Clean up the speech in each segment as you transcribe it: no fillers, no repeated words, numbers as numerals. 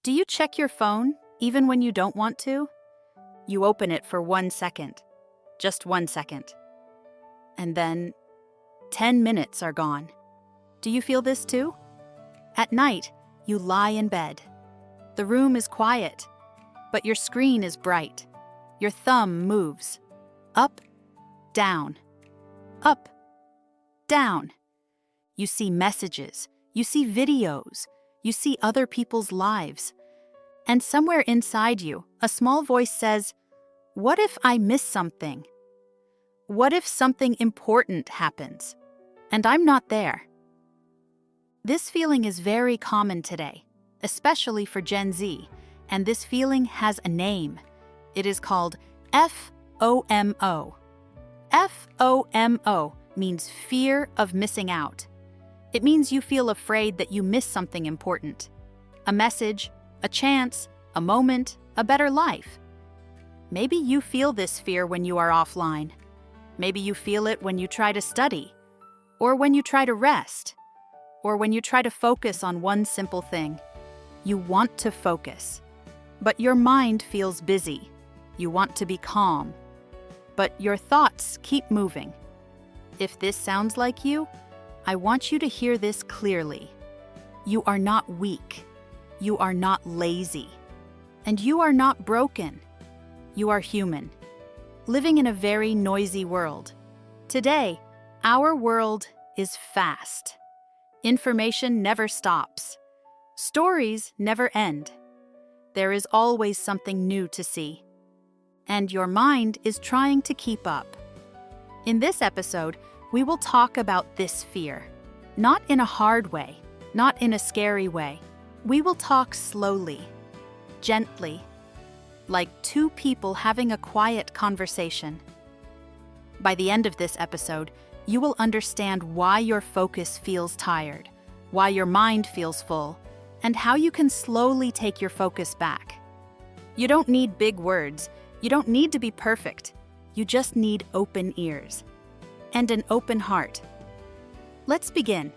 Do you check your phone even when you don't want to? You open it for 1 second, just 1 second. And then 10 minutes are gone. Do you feel this too? At night, you lie in bed. The room is quiet, but your screen is bright. Your thumb moves. Up, down, up, down. You see messages, you see videos, you see other people's lives. And somewhere inside you, a small voice says, "What if I miss something? What if something important happens and I'm not there?" This feeling is very common today, especially for Gen Z, and this feeling has a name. It is called FOMO. FOMO means fear of missing out. It means you feel afraid that you miss something important. A message, a chance, a moment, a better life. Maybe you feel this fear when you are offline. Maybe you feel it when you try to study, or when you try to rest, or when you try to focus on one simple thing. You want to focus, but your mind feels busy. You want to be calm, but your thoughts keep moving. If this sounds like you, I want you to hear this clearly. You are not weak. You are not lazy. And you are not broken. You are human, living in a very noisy world. Today, our world is fast. Information never stops. Stories never end. There is always something new to see. And your mind is trying to keep up. In this episode, we will talk about this fear. Not in a hard way, not in a scary way. We will talk slowly, gently, like two people having a quiet conversation. By the end of this episode, you will understand why your focus feels tired, why your mind feels full, and how you can slowly take your focus back. You don't need big words. You don't need to be perfect. You just need open ears and an open heart. Let's begin.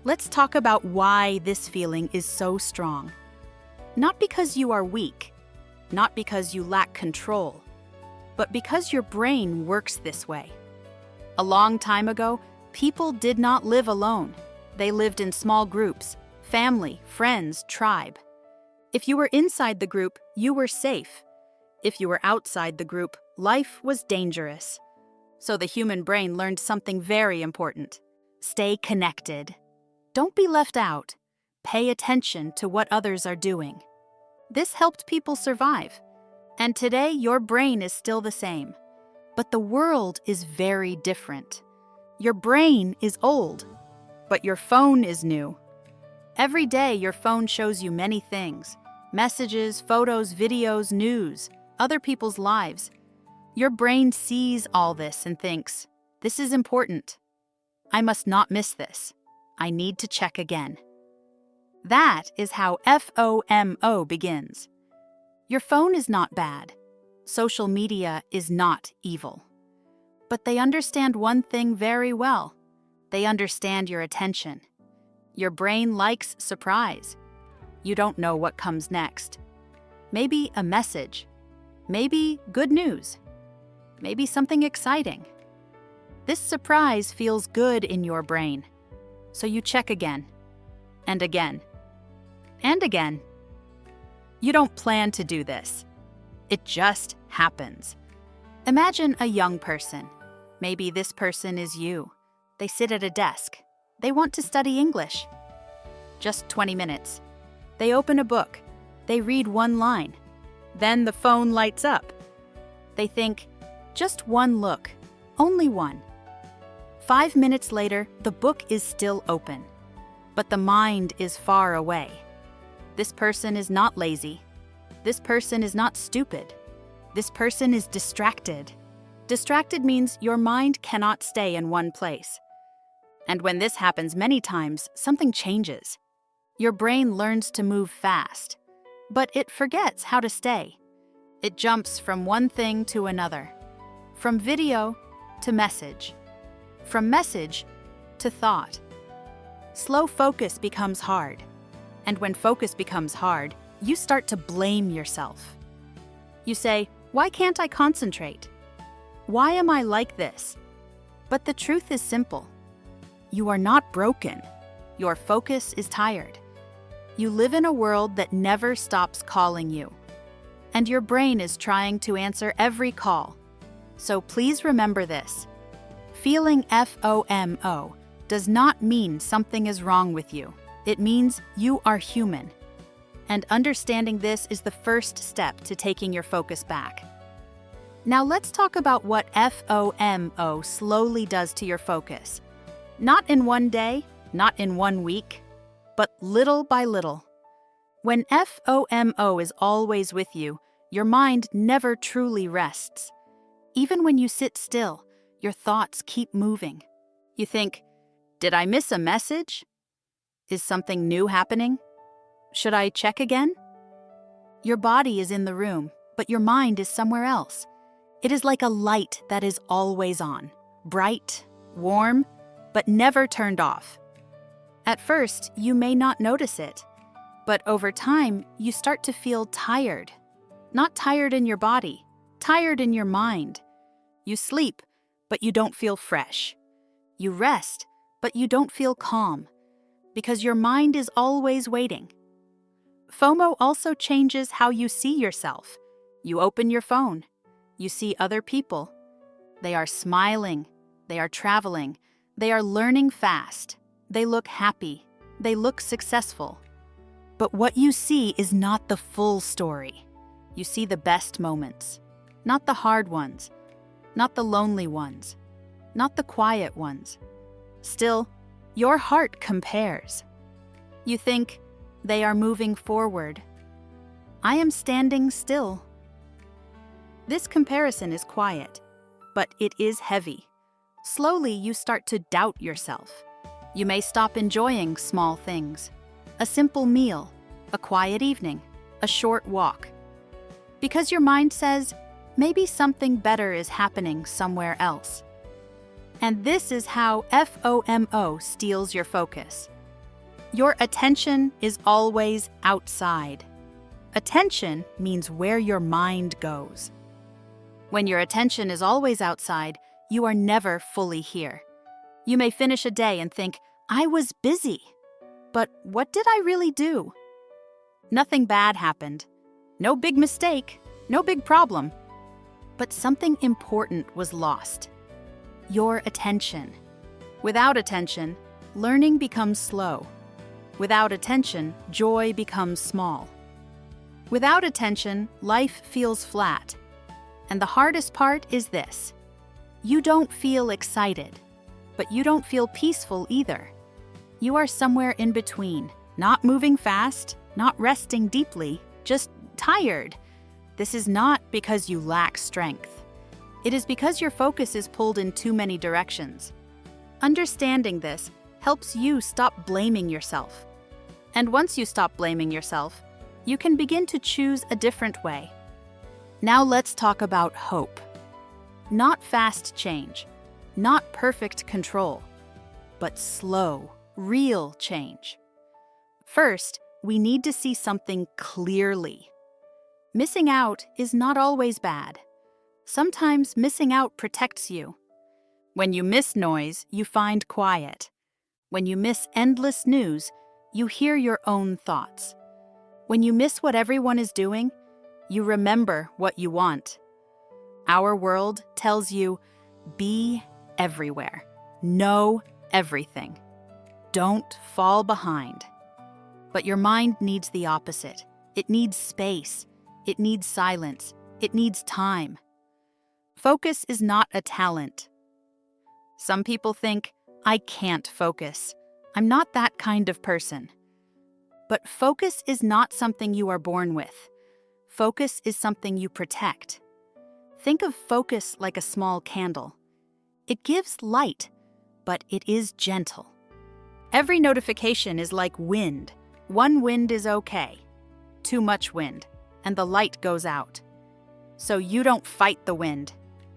Let's talk about why this feeling is so strong. Not because you are weak, not because you lack control, but because your brain works this way. A long time ago, people did not live alone. They lived in small groups, family, friends, tribe. If you were inside the group, you were safe. If you were outside the group, life was dangerous. So the human brain learned something very important. Stay connected. Don't be left out. Pay attention to what others are doing. This helped people survive. And today, your brain is still the same. But the world is very different. Your brain is old, but your phone is new. Every day, your phone shows you many things. Messages, photos, videos, news, other people's lives. Your brain sees all this and thinks, "This is important. I must not miss this. I need to check again." That is how FOMO begins. Your phone is not bad. Social media is not evil. But they understand one thing very well. They understand your attention. Your brain likes surprise. You don't know what comes next. Maybe a message. Maybe good news. Maybe something exciting. This surprise feels good in your brain. So you check again, and again, and again. You don't plan to do this. It just happens. Imagine a young person. Maybe this person is you. They sit at a desk. They want to study English. Just 20 minutes. They open a book. They read one line. Then the phone lights up. They think, just one look, only one. 5 minutes later, the book is still open, but the mind is far away. This person is not lazy. This person is not stupid. This person is distracted. Distracted means your mind cannot stay in one place. And when this happens many times, something changes. Your brain learns to move fast, but it forgets how to stay. It jumps from one thing to another, from video to message. From message to thought. Slow focus becomes hard. And when focus becomes hard, you start to blame yourself. You say, "Why can't I concentrate? Why am I like this?" But the truth is simple. You are not broken. Your focus is tired. You live in a world that never stops calling you, and your brain is trying to answer every call. So please remember this. Feeling FOMO does not mean something is wrong with you. It means you are human. And understanding this is the first step to taking your focus back. Now let's talk about what FOMO slowly does to your focus. Not in one day, not in 1 week, but little by little. When FOMO is always with you, your mind never truly rests. Even when you sit still, your thoughts keep moving. You think, "Did I miss a message? Is something new happening? Should I check again?" Your body is in the room, but your mind is somewhere else. It is like a light that is always on, bright, warm, but never turned off. At first, you may not notice it, but over time, you start to feel tired. Not tired in your body, tired in your mind. You sleep, but you don't feel fresh. You rest, but you don't feel calm, because your mind is always waiting. FOMO also changes how you see yourself. You open your phone. You see other people. They are smiling. They are traveling. They are learning fast. They look happy. They look successful. But what you see is not the full story. You see the best moments, not the hard ones, not the lonely ones, not the quiet ones. Still, your heart compares. You think, "They are moving forward. I am standing still." This comparison is quiet, but it is heavy. Slowly, you start to doubt yourself. You may stop enjoying small things. A simple meal, a quiet evening, a short walk. Because your mind says, maybe something better is happening somewhere else. And this is how FOMO steals your focus. Your attention is always outside. Attention means where your mind goes. When your attention is always outside, you are never fully here. You may finish a day and think, "I was busy." But what did I really do? Nothing bad happened. No big mistake, no big problem. But something important was lost. Your attention. Without attention, learning becomes slow. Without attention, joy becomes small. Without attention, life feels flat. And the hardest part is this. You don't feel excited, but you don't feel peaceful either. You are somewhere in between, not moving fast, not resting deeply, just tired. This is not because you lack strength. It is because your focus is pulled in too many directions. Understanding this helps you stop blaming yourself. And once you stop blaming yourself, you can begin to choose a different way. Now let's talk about hope. Not fast change, not perfect control, but slow, real change. First, we need to see something clearly. Missing out is not always bad. Sometimes missing out protects you. When you miss noise, you find quiet. When you miss endless news, you hear your own thoughts. When you miss what everyone is doing, you remember what you want. Our world tells you, be everywhere. Know everything. Don't fall behind. But your mind needs the opposite. It needs space. It needs silence. It needs time. Focus is not a talent. Some people think, I can't focus. I'm not that kind of person. But focus is not something you are born with. Focus is something you protect. Think of focus like a small candle. It gives light, but it is gentle. Every notification is like wind. One wind is okay. Too much wind, and the light goes out. So you don't fight the wind.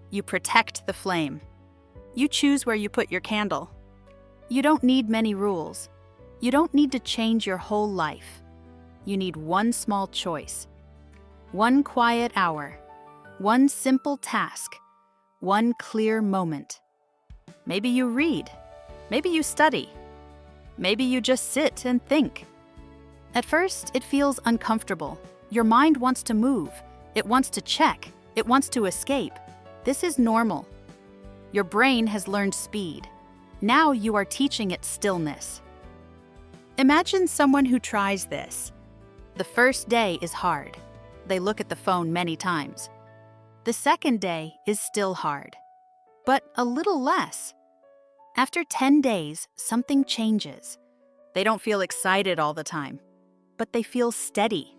You protect the flame. You choose where you put your candle. You don't need many rules. You don't need to change your whole life. you need one small choice. One quiet hour. One simple task. One clear moment. Maybe you read. Maybe you study. Maybe you just sit and think. At first, it feels uncomfortable. Your mind wants to move. It wants to check. It wants to escape. This is normal. Your brain has learned speed. Now you are teaching it stillness. Imagine someone who tries this. The first day is hard. They look at the phone many times. The second day is still hard, but a little less. After 10 days, something changes. They don't feel excited all the time, but they feel steady.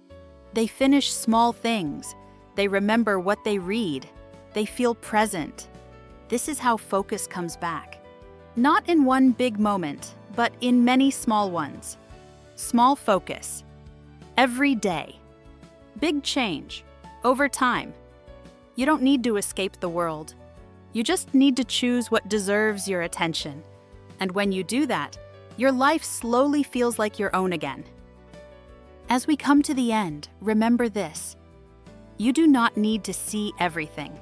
They finish small things. They remember what they read. They feel present. This is how focus comes back. Not in one big moment, but in many small ones. Small focus. Every day. Big change. Over time. You don't need to escape the world. You just need to choose what deserves your attention. And when you do that, your life slowly feels like your own again. As we come to the end, remember this. You do not need to see everything.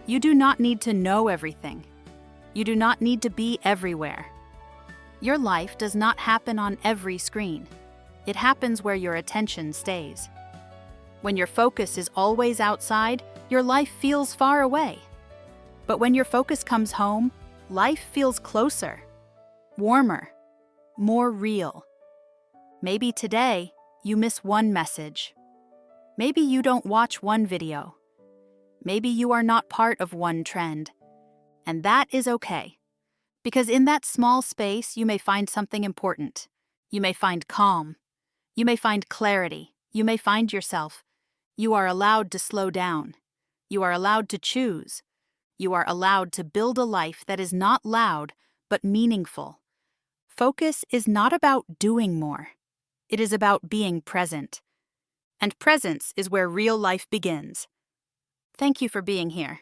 You do not need to know everything. You do not need to be everywhere. Your life does not happen on every screen. It happens where your attention stays. When your focus is always outside, your life feels far away. But when your focus comes home, life feels closer, warmer, more real. Maybe today, you miss one message. Maybe you don't watch one video. Maybe you are not part of one trend. And that is okay. Because in that small space, you may find something important. You may find calm. You may find clarity. You may find yourself. You are allowed to slow down. You are allowed to choose. You are allowed to build a life that is not loud, but meaningful. Focus is not about doing more. It is about being present. And presence is where real life begins. Thank you for being here.